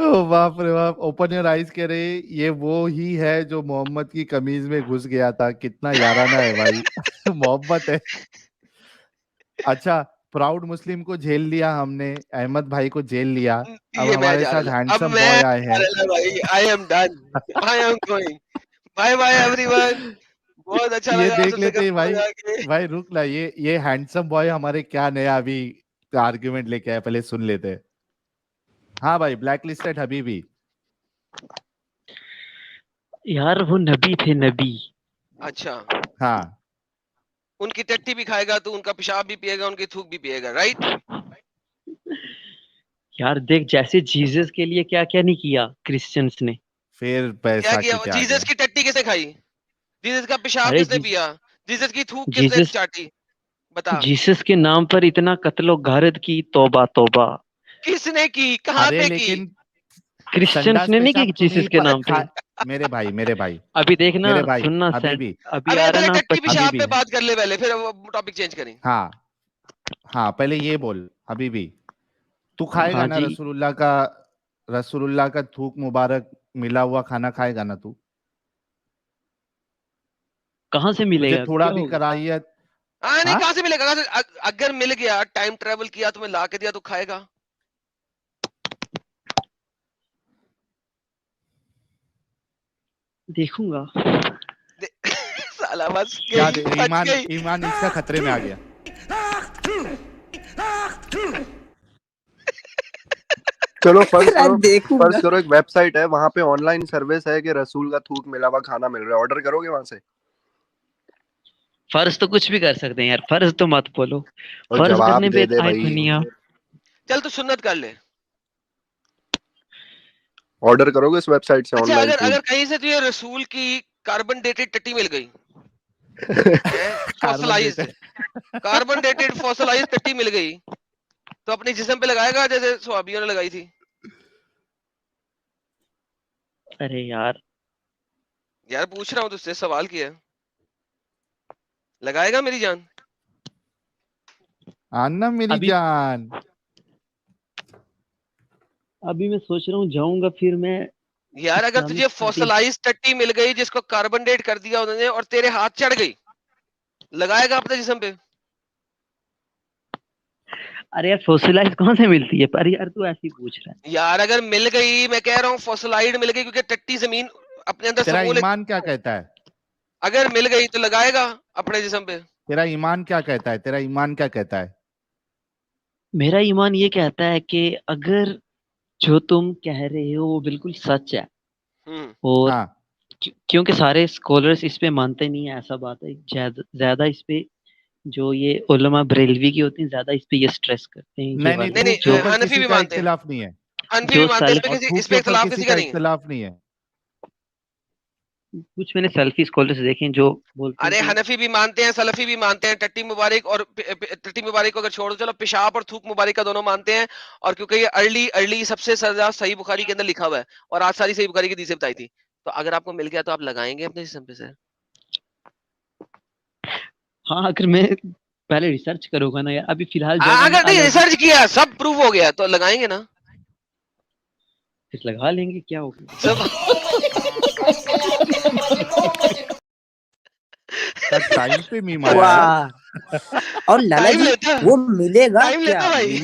ओ बाप रे बाप, ओपन योर आइज कह रहे, ये वो ही है जो मोहम्मद की कमीज में घुस गया था। कितना याराना है भाई। मोहब्बत है। अच्छा, प्राउड मुस्लिम को झेल लिया हमने, अहमद भाई को झेल लिया। अब ये मैं हमारे जा साथ रहा, अब हैंडसम मैं बॉय आए जा हैं। रहा भाई। I am done, I am going. Bye bye everyone. बहुत अच्छा ये लगा देख आपसे लेते हैं गप्पा भाई। जाके। भाई रुक ला, ये हैंडसम बॉय हमारे क्या नया अभी आर्ग्यूमेंट लेके आया, पहले सुन लेते हैं। हाँ भाई, ब्लैक लिस्टेड हबीबी। यार वो नबी थे, नबी। अच्छा, हाँ उनकी टट्टी भी खाएगा तो उनका पेशाब भी पिएगा, उनकी थूक भी पिएगा, राइट? यार देख, जैसे जीसस के लिए क्या क्या नहीं किया क्रिश्चियंस ने। फिर क्या पैसा किया? खींचा आ जीसस गया। की टट्टी किसने खाई? जीसस का पेशाब अरे किसने पिया? जीसस की थूक किसने जीसस चाटी? बता। जीसस के नाम पर इतना कत्लो गारत की, तौबा तौबा। किसने की? कहाँ अरे पे की? लेकिन क्रिश्चियंस संडास ने नहीं की पेशाब जीसस तुम्ही के नाम पे। मेरे भाई अभी देखना, मेरे भाई सुनना सेंट। हबीबी अभी अबे आ रहा पहले ना टट्टी पेशाब 25। पे बात कर ले पहले, फिर वो टॉपिक चेंज करें। हाँ हाँ, पहले ये बोल हबीबी, तू खाएगा हाँ ना जी। रसूलुल्लाह का थूक मुबारक मिला हुआ खाना खाएगा ना तू? कहाँ से तुझे मिलेगा, थोड़ा क्या भी होगा? कराहियत। हाँ नहीं, हाँ, कहाँ से मिलेगा? कहाँ से? अगर मिल गया, टाइम ट्रेवल किया, तुम्हें ला के दिया तो खाएगा। देखूंगा। साला बस क्या गई, बच ईमान गई। ईमान इसका खतरे में आ गया। चलो फर्ज यार करो देखूंगा। एक वेबसाइट है, वहां पे ऑनलाइन सर्विस है कि रसूल का थूक मिला हुआ खाना मिल रहा है, ऑर्डर करोगे वहां से? फर्ज तो कुछ भी कर सकते हैं यार, फर्ज तो मत बोलो। और फर्ज जवाब करने दे पे दे आए भाई, दुनिया। चल तू सुन्नत कर ले। ऑर्डर करोगे इस वेबसाइट से अच्छा ऑनलाइन अगर फूड? कहीं से तुझे रसूल की कार्बन डेटेड टट्टी मिल गई, carbon fossilised, dated. Carbon dated fossilised टट्टी मिल गई, तो अपने जिस्म पे लगाएगा जैसे स्वाबियों ने लगाई थी? अरे यार यार पूछ रहा हूँ तुझसे, सवाल किया है। लगाएगा मेरी जान? आना मेरी अभी जान। अभी मैं सोच रहा हूँ जाऊंगा फिर मैं यार अगर तुझे इस्लामिक स्टडी। फॉसिलाइज्ड टट्टी मिल गई जिसको कार्बन डेट कर दिया उन्होंने और तेरे हाथ चढ़ गई, लगाएगा अपने जिस्म पे? अरे यार फॉसिलाइज कहाँ से मिलती है? पर यार तू ऐसे ही पूछ रहा है। यार अगर मिल गई, मैं कह रहा हूँ फॉसिलाइड मिल गई, क्योंकि टट्टी जमीन अपने अंदर तेरा समूह ले, ईमान क्या कहता है? अगर मिल गई तो लगाएगा अपने जिस्म पे? तेरा ईमान क्या कहता है? तेरा ईमान क्या कहता है? मेरा ईमान ये कहता है कि अगर जो तुम कह रहे हो वो बिल्कुल सच है, और हाँ क्योंकि सारे स्कॉलर्स इस पे मानते नहीं है, ऐसा बात है। ज्यादा इस पे जो ये उलमा बरेलवी की होती हैं, ज्यादा इस पे ये स्ट्रेस करते हैं ये नहीं नहीं, वाली। नहीं थूक के नहीं, जो ऊपर हनफी किसी भी का मानते हैं, इख्तिलाफ नहीं है। हनफी भी जो मानते हैं, और थूक इस के पे ऊपर इख्तिलाफ किसी किसी का का नहीं है। इख्तिलाफ नहीं है। कुछ मैंने सेल्फी स्कॉलर्स देखे हैं जो बोलते हैं अरे कि हनफी भी मानते हैं, सलफी भी मानते हैं, टट्टी मुबारक और टट्टी मुबारक को अगर छोड़ दो, चलो पेशाब और थूक मुबारक का दोनों मानते हैं। और क्योंकि ये अर्ली सबसे ज्यादा सही बुखारी के अंदर लिखा हुआ है, और आज सारी सही बुखारी की हदीसें बताई थी, तो अगर आपको मिल गया तो आप लगाएंगे अपने जिस्म पे सर? हाँ, अगर मैं पहले रिसर्च करूंगा ना यार, अभी फिलहाल जगह मैं अगर नहीं अलग हूँ। रिसर्च किया, सब प्रूव हो गया, तो लगाएंगे ना? फिर लगा लेंगे, क्या होगा। सब टाइम पे मीम आया है। वाह। और लाला टाइम जी लेता, वो मिलेगा टाइम लेता क्या? भाई।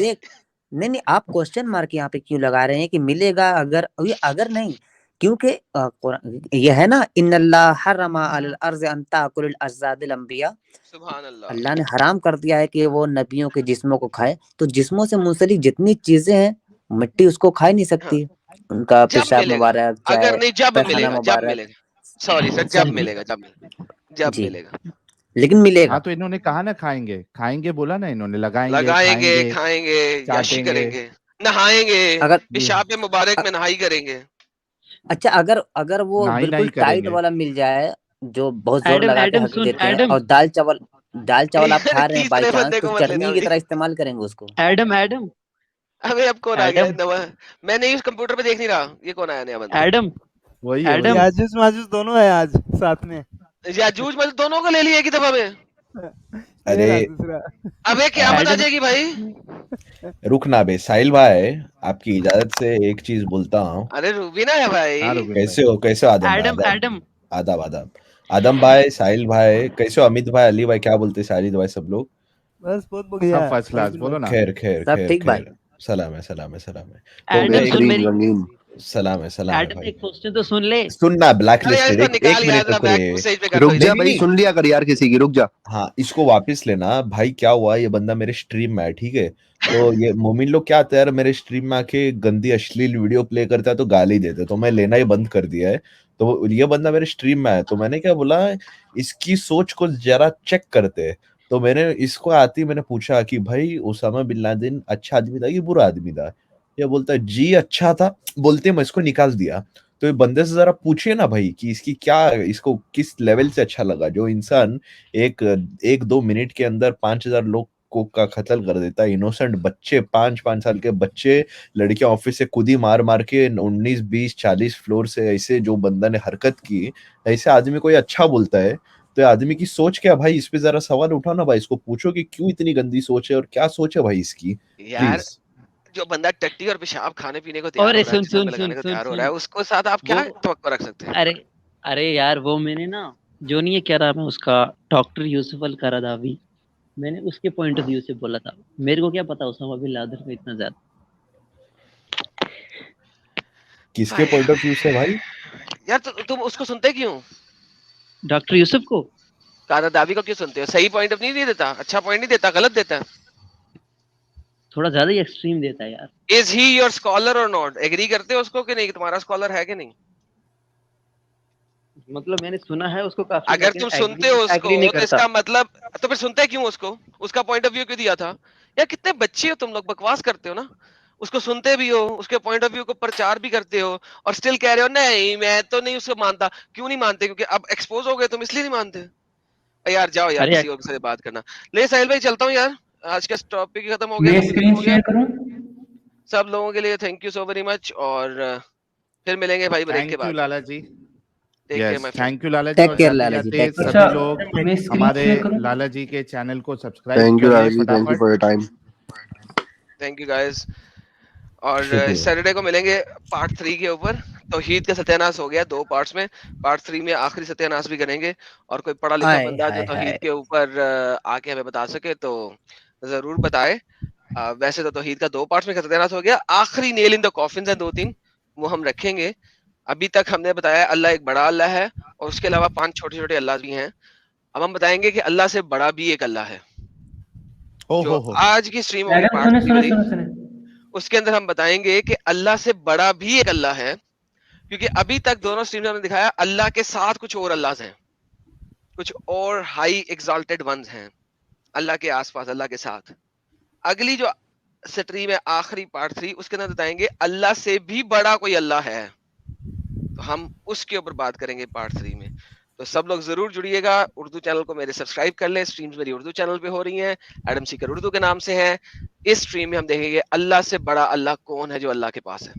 नहीं नहीं, आप क्वेश्चन मार्क यहाँ पे क्यों लगा रहे हैं कि मिलेगा? अगर नहीं, क्योंकि ये है ना, इन्नल्लाह हर्रमा अलल अर्ज़ अन ताकुल अज़्ज़ादिल अंबिया। सुभान अल्लाह। अल्लाह ने हराम कर दिया है कि वो नबियों के जिस्मों को खाए। तो जिस्मों से मुंसलिक जितनी चीजें हैं, मिट्टी उसको खा ही नहीं हाँ, सकती। उनका जब पेशाब मिलेगा, मुबारक, अगर चाहे नहीं जब पैखाना मिलेगा, जब मुबारक। मिलेगा, सॉरी सर, जब सर मिलेगा, जब मिलेगा, जब जी, मिलेगा। लेकिन हाँ मिलेगा। तो इन्होंने कहा ना खाएंगे, खाएंगे बोला ना इन्होंने, लगाएंगे, लगाएंगे, खाएंगे, खाएंगे, याशी चाटेंगे। करेंगे, नहाएंगे, अगर पेशाब मुबारक अ- में नहाई करेंगे। अच्छा, अगर अगर वो नहीं बिल्कुल नहीं टाइट करेंगे। वाला मिल जाए, जो बहुत जोर एडम लगा के एडम हक सुन, देते हैं, एडम और दाल चावल आप यार खा रहे हैं बाई तीसरे चांस, बंदे तो को मत लेना चटनी की अभी। तरह इस्तेमाल करेंगे उसको। एडम एडम अबे अब कौन आ गया एडम नवा? मैं नहीं, उस कंप्यूटर पे देख नहीं रहा, ये कौन आया नया बंदा? एडम वही है वही एडम है। याजूज माजूज दोनों है आज साथ में। याजूज मतलब दोनों को ले लिया एक ही दफा में? ये अरे रहा दूसरा। अबे क्यामत आ एडम जाएगी भाई। रुकना बे साहिल भाई, आपकी इजाजत से एक चीज बोलता हूँ। अरे रूबीना है भाई। हाँ रुबिन भाई। कैसे हो आदम भाई? एडम आदाब एडम आदाब आदाब। आदम भाई, साहिल भाई, कैसे हो? अमित भाई, अली भाई, क्या बोलते हैं शाहिद भाई, सब लोग? बस बहुत बढ़िया सब फर्स्ट क्लास, फजल बोलो भाई। ना। खैर खैर सब खैर ठीक भाई। खैर। सलाम है, सलाम है, सलाम है। तो मैं एडम एक सुन बेहतरीन मेरी रंगीन। सलाम है एडम भाई। एक क्वेश्चन तो सुन ले। सुनना, ब्लैक अरे यार लिस्टेड, इसको एक निकाल यार, मिनट जरा रुको बैक रे। स्टेज पे कर रुक थोड़ी जा देर। भाई, सुन लिया कर यार किसी की, रुक जा। हाँ, इसको वापस लेना भाई। क्या हुआ, ये बंदा मेरे स्ट्रीम में है, ठीक है? तो ये मोमिन लोग क्या आता है यार, मेरे स्ट्रीम में आके गंदी अश्लील वीडियो प्ले करता है तो गाली देते, तो मैं लेना ही बंद कर दिया है। तो ये बंदा मेरे स्ट्रीम में है, तो मैंने क्या बोला, इसकी सोच को जरा चेक करते हैं। तो मैंने इसको आती मैंने पूछा कि भाई उसामा बिन लादेन अच्छा आदमी था कि बुरा आदमी था? ये बोलता है जी अच्छा था, बोलते मैं इसको निकाल दिया। तो ये बंदे से जरा पूछिए ना भाई कि इसको किस लेवल से अच्छा लगा, जो इंसान एक 1-2 मिनट के अंदर 5,000 लोग को का कत्ल कर देता है। इनोसेंट बच्चे, 5-5 साल के बच्चे, लड़कियां ऑफिस से खुद ही मार मार के 19-20-40 फ्लोर से, ऐसे जो बंदा ने हरकत की, ऐसे आदमी को ये अच्छा बोलता है? तो ये आदमी की सोच क्या भाई, इस पे जरा सवाल उठाओ ना भाई, इसको पूछो कि क्यों इतनी गंदी सोच है और क्या सोच है भाई इसकी, यार प्लीज। जो बंदा टट्टी और पेशाब खाने पीने को तैयार और हो रहा है, सुन जिस्म सुन पे सुन लगाने को सुन तैयार हो रहा सुन है, उसको साथ आप वो क्या तवक्को रख सकते हैं? अरे अरे यार, वो मैंने ना, जो नहीं है क्या नाम है उसका, डॉक्टर यूसुफ अल करदावी, मैंने उसके पॉइंट ऑफ व्यू से बोला था। मेरे को क्या पता उसामा बिन लादेन को इतना ज्यादा। किसके पॉइंट ऑफ व्यू से भाई? यार तुम उसको सुनते क्यों? डॉक्टर यूसुफ को कारदावी को क्यों सुनते हो? सही पॉइंट ऑफ नहीं देता, अच्छा पॉइंट नहीं देता, गलत देता है। थोड़ा ज्यादा ही एक्सट्रीम देता है यार। इज ही योर स्कॉलर और नॉट? एग्री करते हो उसको कि नहीं, तुम्हारा स्कॉलर है कि नहीं? मतलब मैंने सुना है उसको काफी, अगर लेकिन तुम सुनते हो उसको एग्री नहीं तो करता। इसका मतलब, तो फिर सुनते क्यों उसको? उसका पॉइंट ऑफ व्यू क्यों दिया था? यार कितने बच्चे हो तुम लोग, बकवास करते हो ना। उसको सुनते भी हो, उसके पॉइंट ऑफ व्यू को प्रचार भी करते हो, और स्टिल कह रहे हो नहीं मैं तो नहीं उसको मानता। क्यों नहीं मानते? क्योंकि अब एक्सपोज हो गए तुम, इसलिए नहीं मानते। यार जाओ यार, अरे किसी और से बात करना। ले साहिल भाई चलता हूँ यार, आज का टॉपिक खत्म हो गया, मैं सब कुछ स्क्रीन खत्म हो गया। शेयर करूं? सब लोगों के लिए thank you so very much, और फिर मिलेंगे भाई ब्रेक के थैंक यू बाद। Lala ji. Take care yes, my friend. Thank you Lala ji. Take और केयर जाते लाला जी, जाते टेक केयर। अच्छा, सभी लोग मैं स्क्रीन हमारे शेयर करूं? लाला जी के चैनल को सब्सक्राइब थैंक यू कर लाला लें जी, थैंक यू फटाफट। For your time. Thank you guys. और शुक्रिया। सैटरडे को मिलेंगे पार्ट 3 के ऊपर। तौहीद का सत्यानाश हो गया 2 पार्ट्स में, पार्ट 3 में आखिरी सत्यानाश भी करेंगे। और कोई पढ़ा लिखा हाय बंदा जो हाय तौहीद हाय। के ऊपर आके हमें बता सके तो जरूर बताए। वैसे तो तौहीद का 2 पार्ट्स में सत्यानाश हो गया, आखिरी नेल इन द कॉफिन है 2-3, वो हम रखेंगे। अभी तक हमने बताया अल्लाह एक बड़ा अल्लाह है, और उसके अलावा 5 छोटे छोटे अल्लाह भी हैं। अब हम बताएंगे कि अल्लाह से बड़ा भी एक अल्लाह है। ओ जो हो। आज की स्ट्रीम होगी मैडम पार्ट सुने 3 सुने वाली, सुने सुने। उसके अंदर हम बताएंगे कि अल्लाह से बड़ा भी एक अल्लाह है। क्योंकि अभी तक दोनों स्ट्रीम में हमने दिखाया अल्लाह के साथ कुछ और अल्लाह हैं, कुछ और हाई एक्सॉल्टेड वंस हैं अल्लाह के आसपास, अल्लाह के साथ। अगली जो स्ट्रीम है आखिरी पार्ट 3, उसके अंदर बताएंगे अल्लाह से भी बड़ा कोई अल्लाह है, तो हम उसके ऊपर बात करेंगे पार्ट 3 में। तो सब लोग जरूर जुड़िएगा। उर्दू चैनल को मेरे सब्सक्राइब कर लें, स्ट्रीम्स मेरी उर्दू चैनल पे हो रही हैं, एडम सीकर उर्दू के नाम से है। इस स्ट्रीम में हम देखेंगे अल्लाह से बड़ा अल्लाह कौन है जो अल्लाह के पास है।